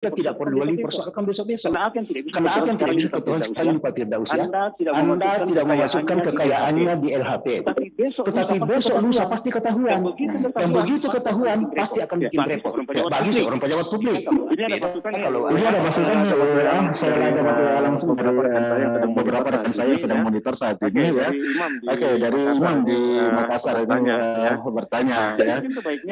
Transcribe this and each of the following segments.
tidak perlu dipersoalkan besok-besok. Karena apa yang tidak bisa ketahuan sekali Pak Firdaus ya? Anda tidak memasukkan kekayaannya di LHP. Tetapi besok lusa pasti ketahuan. Dan begitu ketahuan pasti akan bikin repot. Bagi seorang pejabat publik. Kalau ada masukan saya ada langsung dari beberapa rekan saya yang sedang monitor saat ini ya. Oke, dari Imam di Makassar itu bertanya ya.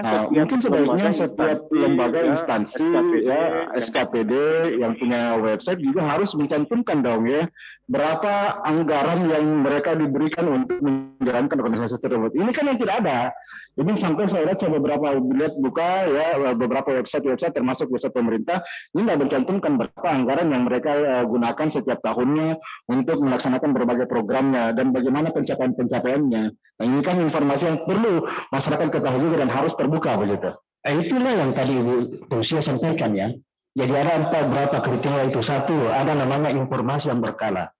Nah, mungkin sebaiknya setiap lembaga instansi ya SKPD yang punya website juga harus mencantumkan dong ya berapa anggaran yang mereka diberikan untuk menjalankan organisasi tersebut. Ini kan yang tidak ada. Ini sampai saya lihat beberapa buka ya beberapa website termasuk website pemerintah ini tidak mencantumkan berapa anggaran yang mereka gunakan setiap tahunnya untuk melaksanakan berbagai programnya dan bagaimana pencapaiannya. Nah, ini kan informasi yang perlu masyarakat ketahui juga dan harus terbuka begitu. Itulah yang tadi Ibu Lucia sampaikan ya. Jadi ada beberapa kriteria itu. Satu, ada namanya informasi yang berkala.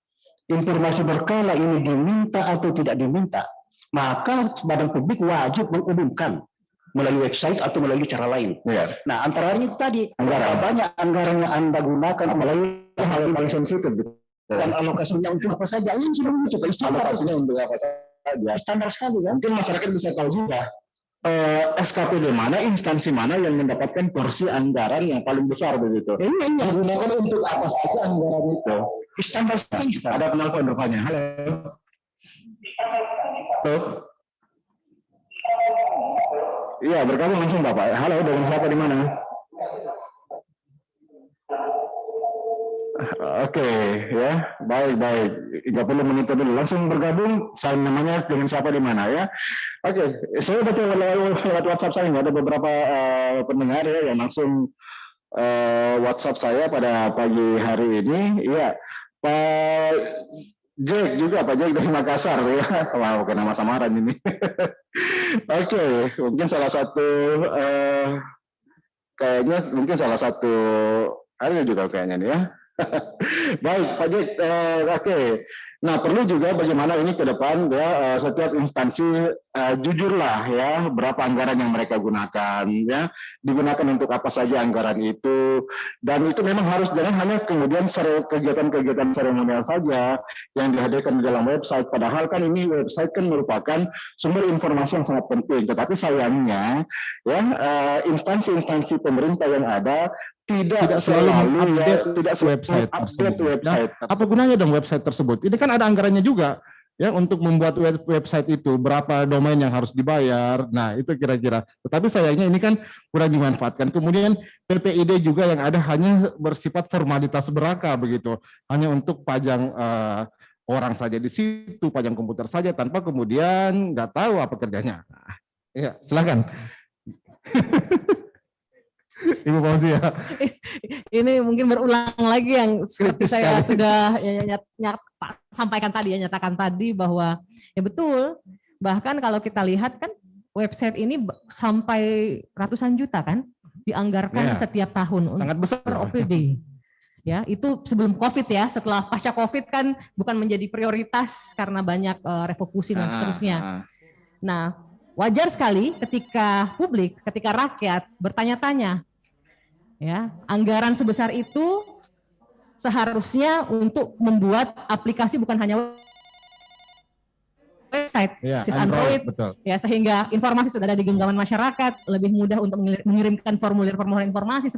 Informasi berkala ini diminta atau tidak diminta, maka badan publik wajib mengumumkan melalui website atau melalui cara lain. Ya. Nah, antara lain itu tadi, banyak anggaran yang Anda gunakan melalui hal yang paling sensitif. Dan alokasinya untuk apa saja? Ini sudah mencoba alokasinya untuk apa saja? Standar sekali kan? Mungkin masyarakat bisa tahu juga. SKPD mana, instansi mana yang mendapatkan porsi anggaran yang paling besar begitu. Ini digunakan untuk apa saja anggaran itu. Standar sekali. Ada penelpon rupanya. Halo. Halo. Iya, bergabung langsung Bapak. Halo, dengan siapa di mana? Oke, ya, baik. 30 menit dulu. Langsung bergabung. Saya namanya dengan siapa di mana ya? Oke, saya betul lewat WhatsApp saya. Ada beberapa pendengar ya yang langsung WhatsApp saya pada pagi hari ini. Iya, Pak Jack juga, Pak Jack dari Makassar ya. Wow, kena nama samaran ini. Oke, mungkin salah satu salah satu ada juga kayaknya nih ya. Baik, Pak Jack. Oke. Nah, perlu juga bagaimana ini ke depan ya setiap instansi jujurlah ya berapa anggaran yang mereka gunakan ya digunakan untuk apa saja anggaran itu dan itu memang harus jangan hanya kemudian kegiatan-kegiatan seremonial saja yang dihadirkan di dalam website padahal kan ini website kan merupakan sumber informasi yang sangat penting tetapi sayangnya ya instansi-instansi pemerintah yang ada tidak selalu update website tersebut. Nah, apa gunanya dong website tersebut? Ini kan ada anggarannya juga ya untuk membuat website itu berapa domain yang harus dibayar. Nah, itu kira-kira. Tetapi sayangnya ini kan kurang dimanfaatkan. Kemudian PPID juga yang ada hanya bersifat formalitas belaka begitu. Hanya untuk pajang orang saja di situ, pajang komputer saja tanpa kemudian nggak tahu apa kerjanya. Nah, ya, silakan. Ibu Fauzi ya. Ini mungkin berulang lagi yang seperti saya sudah sampaikan tadi ya, nyatakan tadi bahwa ya betul, bahkan kalau kita lihat kan website ini sampai ratusan juta kan dianggarkan setiap tahun sangat besar per OPD. Ya, itu sebelum Covid ya, setelah pasca Covid kan bukan menjadi prioritas karena banyak refocusing dan seterusnya. Nah, wajar sekali ketika publik, ketika rakyat bertanya-tanya, ya anggaran sebesar itu seharusnya untuk membuat aplikasi bukan hanya website, Android, ya sehingga informasi sudah ada di genggaman masyarakat, lebih mudah untuk mengirimkan formulir permohonan informasi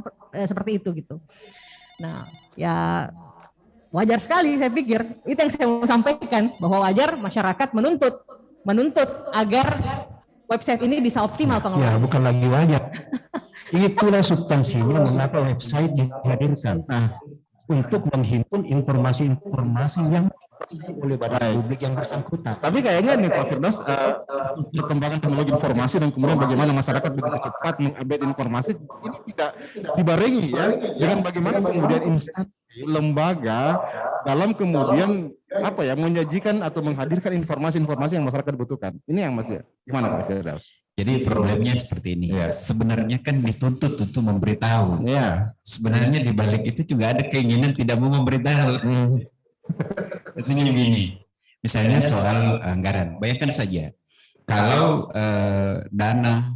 seperti itu gitu. Nah, ya wajar sekali saya pikir itu yang saya mau sampaikan bahwa wajar masyarakat menuntut agar website ini bisa optimal pengelolaan. Ya, bukan lagi wajar. Itulah substansinya mengapa website dihadirkan. Nah, untuk menghimpun informasi-informasi yang oleh badan publik yang bersangkutan. Tapi kayaknya nih Pak Firdaus, perkembangan teknologi informasi dan kemudian bagaimana masyarakat begitu cepat mengupdate informasi ini tidak dibarengi ya dengan bagaimana kemudian instansi lembaga dalam kemudian menyajikan atau menghadirkan informasi-informasi yang masyarakat butuhkan. Ini yang masih gimana Pak Firdaus? Jadi problemnya seperti ini. Sebenarnya kan dituntut untuk memberitahu. Sebenarnya di balik itu juga ada keinginan tidak mau memberitahu. Maksudnya begini, misalnya soal anggaran. Bayangkan saja, kalau dana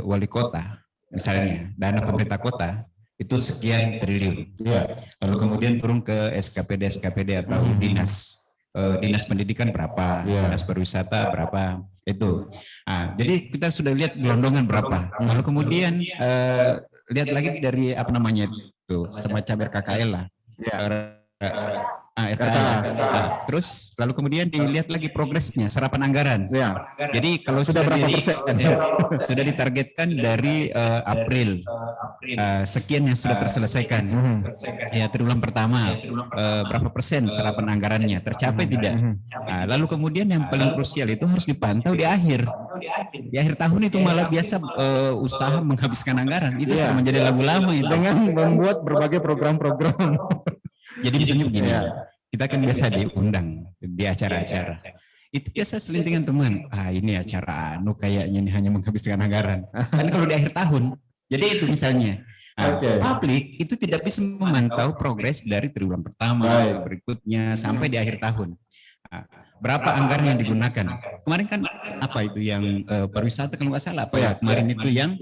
wali kota, misalnya dana pemerintah kota, itu sekian triliun. Lalu kemudian turun ke SKPD atau dinas pendidikan berapa, dinas pariwisata berapa, itu. Nah, jadi kita sudah lihat gelondongan berapa. Lalu kemudian lihat lagi dari apa namanya itu semacam RKKL lah. Terus lalu kemudian dilihat lagi progresnya, serapan anggaran. Jadi kalau sudah berapa persen? Sudah ditargetkan dari April sekian yang sudah terselesaikan. Ya, triwulan pertama berapa persen serapan anggarannya tercapai tidak? Lalu kemudian yang paling krusial itu harus dipantau di akhir. Di akhir tahun itu malah biasa usaha menghabiskan anggaran. Itu sudah menjadi lagu lama itu. Dengan membuat berbagai program-program. Jadi misalnya begini, kita kan biasa diundang di acara-acara. Itu biasa selintingan teman, ini acara kayaknya ini hanya menghabiskan anggaran. Kan kalau di akhir tahun, jadi itu misalnya. Publik itu tidak bisa memantau progres dari triwulan pertama, berikutnya, sampai di akhir tahun. Berapa anggaran yang digunakan? Kemarin kan apa itu yang pariwisata kalau nggak salah, kemarin itu yang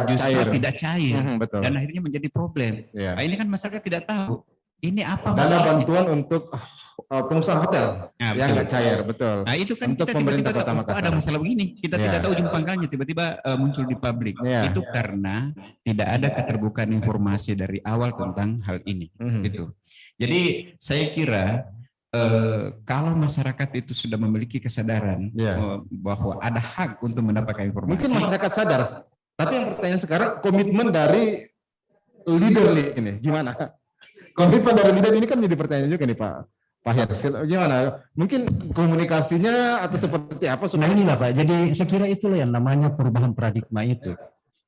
justru tidak cair. Dan akhirnya menjadi problem. Ini kan masyarakat tidak tahu. Ini apa dana bantuan untuk pengusaha hotel yang nggak cair, betul. Nah itu kan untuk kita pemerintah tiba-tiba ada masalah begini, kita tidak tahu ujung pangkalnya, tiba-tiba muncul di publik. Itu karena tidak ada keterbukaan informasi dari awal tentang hal ini. Gitu. Jadi saya kira kalau masyarakat itu sudah memiliki kesadaran bahwa ada hak untuk mendapatkan informasi. Mungkin masyarakat sadar, tapi yang pertanyaan sekarang komitmen dari leader ini gimana? Komitmen dari leader ini kan jadi pertanyaan juga nih Pak Hersil. Gimana? Mungkin komunikasinya atau seperti apa? Nah inilah Pak, jadi saya kira itulah yang namanya perubahan paradigma itu.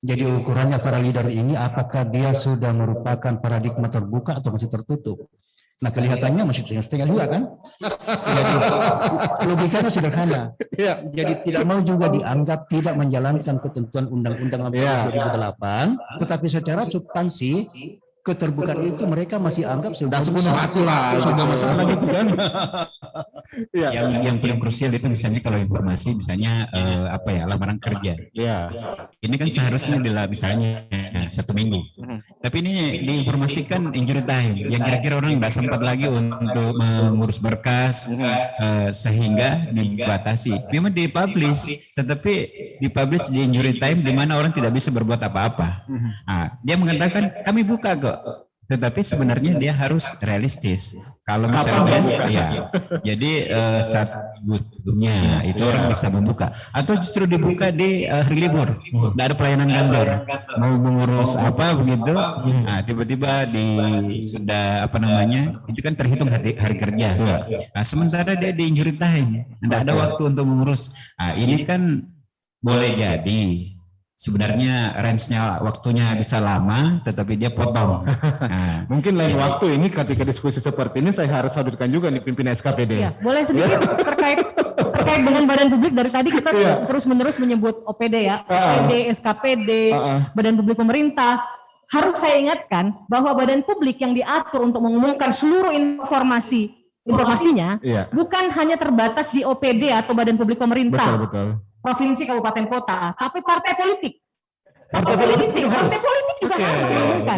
Jadi ukurannya para leader ini apakah dia sudah merupakan paradigma terbuka atau masih tertutup. Nah kelihatannya masih setengah dua kan? Jadi, logikanya sederhana. Jadi tidak mau juga dianggap tidak menjalankan ketentuan Undang-Undang 2008, tetapi secara substansi keterbukaan itu mereka masih anggap sudah masalah gitu kan. Yang paling krusial itu misalnya kalau informasi misalnya lamaran kerja. Ini kan seharusnya adalah misalnya 1 minggu. Tapi ini diinformasikan injury time yang kira-kira orang tidak sempat lagi untuk mengurus berkas sehingga dibatasi. Memang dipublish, tetapi dipublish di injury time di mana orang tidak bisa berbuat apa-apa. Dia mengatakan kami buka kok. Tetapi sebenarnya dia harus realistis. Kalau misalnya jadi saat butuhnya itu orang bisa membuka, atau justru dibuka di hari libur, tidak ada pelayanan kantor, mau mengurus apa begitu, tiba-tiba sudah itu kan terhitung hari kerja. Sementara dia di injury time, tidak ada waktu untuk mengurus. Ini kan boleh jadi sebenarnya range-nya waktunya bisa lama, tetapi dia potong. Mungkin lain waktu ini ketika diskusi seperti ini saya harus hadirkan juga nih pimpinan SKPD. Boleh sedikit terkait dengan badan publik. Dari tadi kita terus-menerus menyebut OPD OPD, SKPD, badan publik pemerintah. Harus saya ingatkan bahwa badan publik yang diatur untuk mengumumkan seluruh informasinya bukan hanya terbatas di OPD atau badan publik pemerintah. Betul. Provinsi, kabupaten, kota, tapi partai politik. Partai politik juga harus mengumumkan.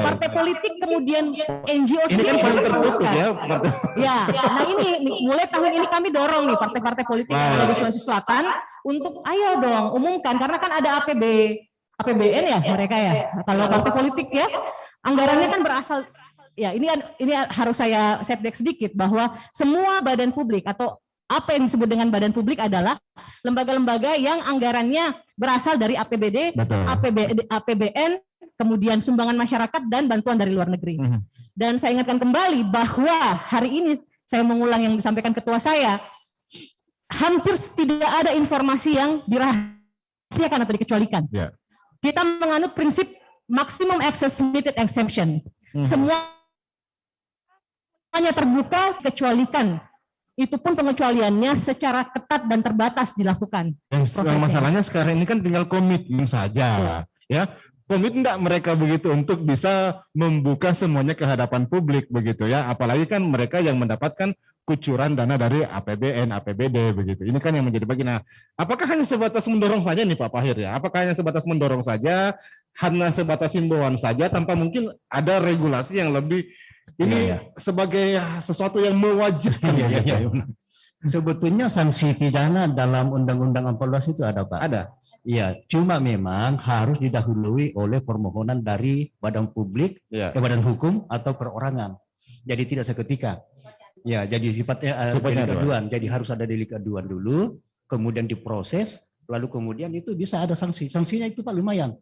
Partai politik kemudian NGO sendiri harus mengumumkan. Nah ini mulai tahun ini kami dorong nih partai-partai politik yang ada di Sulawesi Selatan untuk ayo dong umumkan, karena kan ada APBN ya mereka ya. Kalau partai politik anggarannya kan berasal ini harus saya setback sedikit bahwa semua badan publik atau apa yang disebut dengan badan publik adalah lembaga-lembaga yang anggarannya berasal dari APBD, APBN, kemudian sumbangan masyarakat dan bantuan dari luar negeri. Dan saya ingatkan kembali bahwa hari ini saya mengulang yang disampaikan ketua saya, hampir tidak ada informasi yang dirahasiakan atau dikecualikan. Kita menganut prinsip maximum access limited exemption. Semuanya terbuka, kecualikan. Itu pun pengecualiannya secara ketat dan terbatas dilakukan. Yang masalahnya sekarang ini kan tinggal komitmen saja, komit enggak mereka begitu untuk bisa membuka semuanya ke hadapan publik begitu ya, apalagi kan mereka yang mendapatkan kucuran dana dari APBN, APBD begitu. Ini kan yang menjadi bagian. Nah, apakah hanya sebatas mendorong saja nih Pak Fahir ya? Apakah hanya sebatas mendorong saja, hanya sebatas himbauan saja tanpa mungkin ada regulasi yang lebih ini sebagai sesuatu yang mewajibkan? Sebetulnya sanksi pidana dalam Undang-Undang 14 itu ada, Pak. Ada. Iya, cuma memang harus didahului oleh permohonan dari badan publik, badan hukum atau perorangan. Jadi tidak seketika. Ya, jadi sifatnya delik aduan. Jadi harus ada delik aduan dulu, kemudian diproses, lalu kemudian itu bisa ada sanksi. Sanksinya itu Pak lumayan.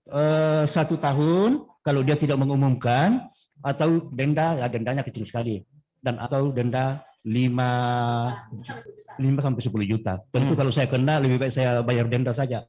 1 tahun kalau dia tidak mengumumkan, atau denda, ya dendanya kecil sekali, dan atau denda 5 sampai 10 juta. Tentu kalau saya kena lebih baik saya bayar denda saja.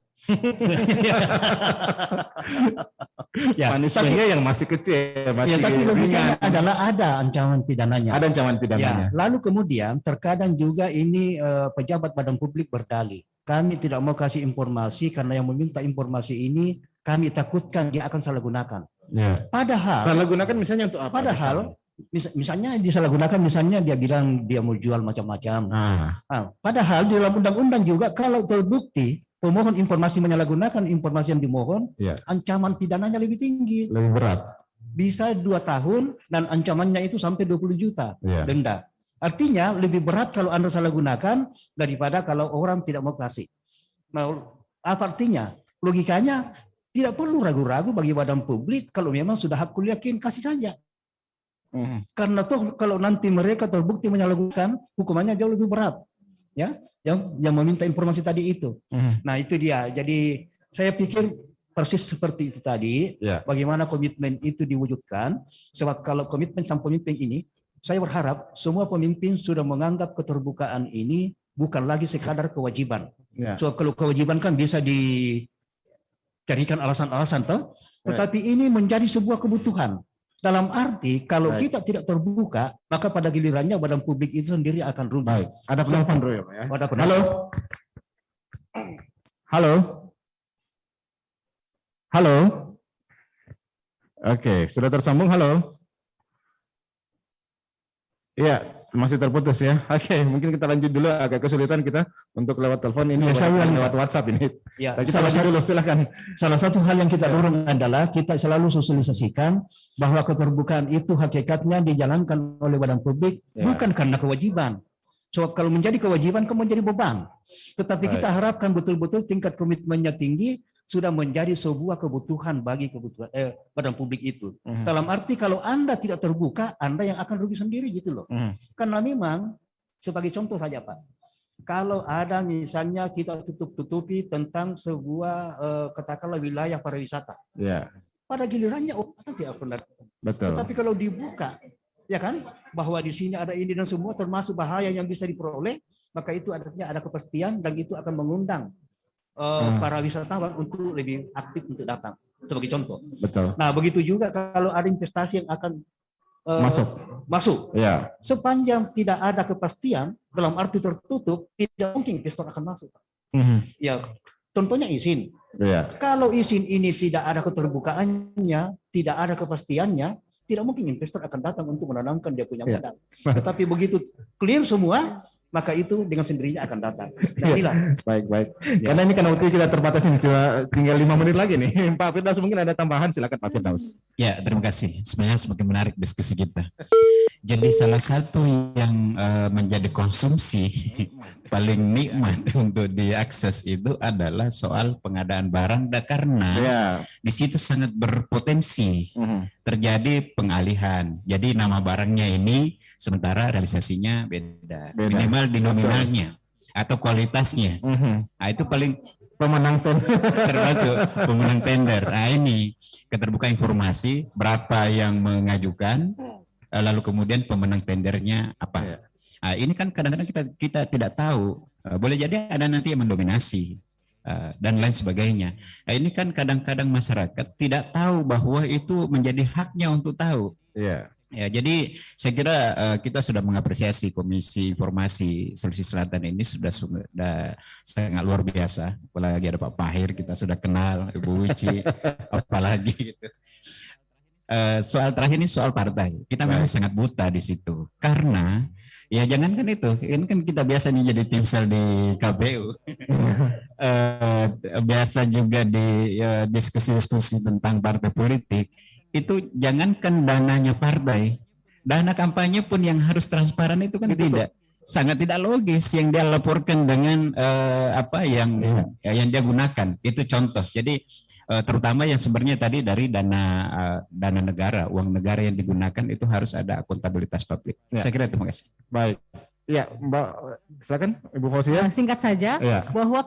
Ya, punishment-nya yang masih kecil, masih tapi logikanya adalah ada ancaman pidananya. Ada ancaman pidananya. Ya, lalu kemudian terkadang juga ini pejabat badan publik berdalih. Kami tidak mau kasih informasi karena yang meminta informasi ini kami takutkan dia akan salah gunakan. Ya. Padahal salah gunakan misalnya untuk apa? Padahal misalnya disalahgunakan, misalnya dia bilang dia mau jual macam-macam. Padahal di dalam undang-undang juga kalau terbukti pemohon informasi menyalahgunakan informasi yang dimohon, ancaman pidananya lebih tinggi. Lebih berat. Bisa 2 tahun dan ancamannya itu sampai 20 juta denda. Artinya lebih berat kalau Anda salah gunakan daripada kalau orang tidak mau kasih. Nah, apa artinya? Logikanya tidak perlu ragu-ragu bagi badan publik kalau memang sudah hakul yakin kasih saja. Karena tuh kalau nanti mereka terbukti menyalahgunakan, hukumannya jauh lebih berat, ya, yang meminta informasi tadi itu. Nah itu dia. Jadi saya pikir persis seperti itu tadi. Bagaimana komitmen itu diwujudkan. Sebab kalau komitmen sang pemimpin ini, saya berharap semua pemimpin sudah menganggap keterbukaan ini bukan lagi sekadar kewajiban. So kalau kewajiban kan bisa dicarikan alasan-alasan, toh. Tetapi ini menjadi sebuah kebutuhan. Dalam arti kalau kita tidak terbuka, maka pada gilirannya badan publik itu sendiri akan rugi. Baik. Ada penelpon dulu ya Pak ya. Ada penelpon. Halo. Halo. Halo. Oke, sudah tersambung. Halo. Iya, masih terputus ya. Oke, mungkin kita lanjut dulu. Agak kesulitan kita untuk lewat telepon ini, lewat WhatsApp ini. Ya, kita lanjut dulu, silakan. Salah satu hal yang kita dorong adalah kita selalu sosialisasikan bahwa keterbukaan itu hakikatnya dijalankan oleh badan publik bukan karena kewajiban. So kalau menjadi kewajiban kan menjadi beban. Tetapi kita harapkan betul-betul tingkat komitmennya tinggi, sudah menjadi sebuah kebutuhan bagi badan publik itu. Dalam arti kalau Anda tidak terbuka, Anda yang akan rugi sendiri gitu loh. Karena memang sebagai contoh saja Pak, kalau ada misalnya kita tutup-tutupi tentang sebuah katakanlah wilayah pariwisata, pada gilirannya orang tidak pernah. Betul. Tetapi kalau dibuka, ya kan, bahwa di sini ada ini dan semua termasuk bahaya yang bisa diperoleh, maka itu artinya ada kepastian dan itu akan mengundang para wisatawan untuk lebih aktif untuk datang, sebagai contoh. Betul. Nah begitu juga kalau ada investasi yang akan masuk. Sepanjang tidak ada kepastian dalam arti tertutup, tidak mungkin investor akan masuk. Ya, contohnya izin. Kalau izin ini tidak ada keterbukaannya, tidak ada kepastiannya, tidak mungkin investor akan datang untuk menanamkan dia punya modal. Tetapi begitu clear semua, maka itu dengan sendirinya akan datang. Baik. Karena ini kan waktu kita terbatas ini, cuma tinggal 5 menit lagi nih. Pak Firdaus mungkin ada tambahan, silakan Pak Firdaus. Ya, terima kasih. Sebenarnya semakin menarik diskusi kita. Jadi salah satu yang menjadi konsumsi paling nikmat untuk diakses itu adalah soal pengadaan barang, karena di situ sangat berpotensi terjadi pengalihan. Jadi nama barangnya ini sementara realisasinya beda. Minimal di nominalnya atau kualitasnya. Nah, itu paling pemenang tender termasuk pemenang tender. Nah, ini keterbukaan informasi, berapa yang mengajukan, lalu kemudian pemenang tendernya apa. Nah, ini kan kadang-kadang kita tidak tahu. Boleh jadi ada nanti yang mendominasi dan lain sebagainya. Nah, ini kan kadang-kadang masyarakat tidak tahu bahwa itu menjadi haknya untuk tahu. Ya, jadi saya kira kita sudah mengapresiasi Komisi Informasi Sulawesi Selatan ini sudah sangat luar biasa. Apalagi ada Pak Pahir, kita sudah kenal, Ibu Uci, apalagi gitu. Soal terakhir ini soal partai. Kita memang sangat buta di situ. Karena ya jangankan itu, ini kan kita biasanya jadi tim sel di KPU. Biasa juga di diskusi-diskusi tentang partai politik. Itu jangankan dananya partai, dana kampanye pun yang harus transparan itu kan tidak, sangat tidak logis yang dia laporkan dengan apa yang dia gunakan. Itu contoh. Jadi terutama yang sebenarnya tadi dari dana negara, uang negara yang digunakan itu harus ada akuntabilitas publik. Ya. Saya kira terima kasih. Baik. Ya, Mbak, silakan Ibu Fauzia. Singkat saja, bahwa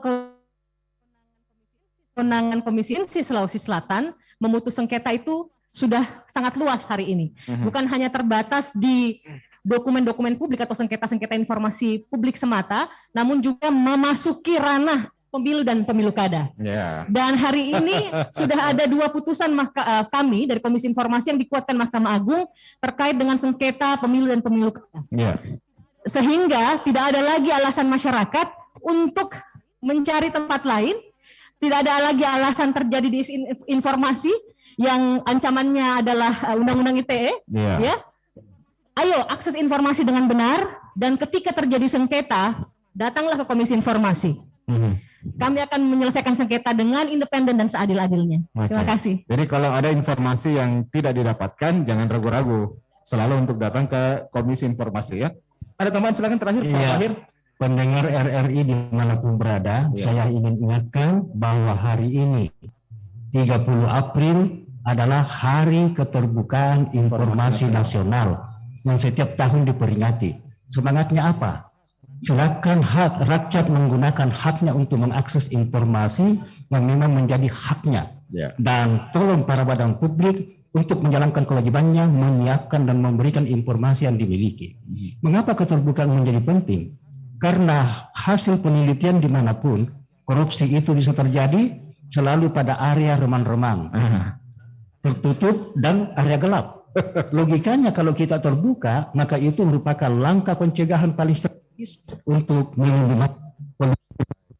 kewenangan Komisi Sulawesi Selatan memutus sengketa itu sudah sangat luas hari ini. Bukan hanya terbatas di dokumen-dokumen publik atau sengketa-sengketa informasi publik semata, namun juga memasuki ranah pemilu dan pemilu kada. Dan hari ini sudah ada 2 putusan kami dari Komisi Informasi yang dikuatkan Mahkamah Agung terkait dengan sengketa pemilu dan pemilu kada. Sehingga tidak ada lagi alasan masyarakat untuk mencari tempat lain, tidak ada lagi alasan terjadi disinformasi yang ancamannya adalah Undang-Undang ITE, ya. Ayo akses informasi dengan benar, dan ketika terjadi sengketa, datanglah ke Komisi Informasi. Kami akan menyelesaikan sengketa dengan independen dan seadil-adilnya. Terima kasih. Jadi kalau ada informasi yang tidak didapatkan, jangan ragu-ragu, selalu untuk datang ke Komisi Informasi, ya. Ada tambahan, silakan terakhir, Pak Fahir. Pendengar RRI dimanapun berada, saya ingin ingatkan bahwa hari ini 30 April adalah Hari Keterbukaan Informasi Nasional yang setiap tahun diperingati. Semangatnya apa? Silakan hak rakyat menggunakan haknya untuk mengakses informasi yang memang menjadi haknya. Dan tolong para badan publik untuk menjalankan kewajibannya, menyiapkan dan memberikan informasi yang dimiliki. Mengapa keterbukaan menjadi penting? Karena hasil penelitian dimanapun, korupsi itu bisa terjadi selalu pada area remang-remang, tertutup dan area gelap. Logikanya kalau kita terbuka, maka itu merupakan langkah pencegahan paling strategis untuk melindungi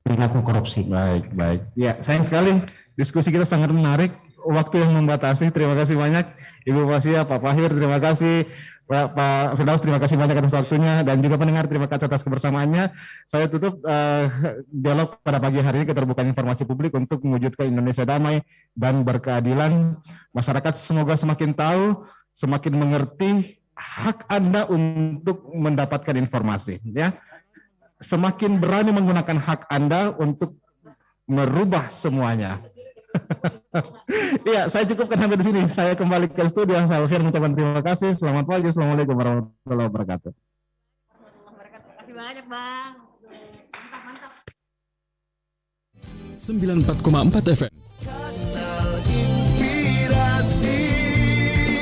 perilaku korupsi. Baik. Ya, sayang sekali diskusi kita sangat menarik. Waktu yang membatasi. Terima kasih banyak Ibu Fauzia, Pak Pahir, terima kasih. Pak Firdaus, terima kasih banyak atas waktunya, dan juga pendengar terima kasih atas kebersamaannya. Saya tutup dialog pada pagi hari ini, keterbukaan informasi publik untuk mewujudkan Indonesia damai dan berkeadilan. Masyarakat semoga semakin tahu, semakin mengerti hak Anda untuk mendapatkan informasi, ya. Semakin berani menggunakan hak Anda untuk merubah semuanya. Iya, saya cukupkan sampai di sini. Saya kembali ke studio. Saya Alfian mengucapkan terima kasih. Selamat pagi. Assalamualaikum warahmatullahi wabarakatuh. Terima kasih banyak, Bang. Mantap. 94,4 FM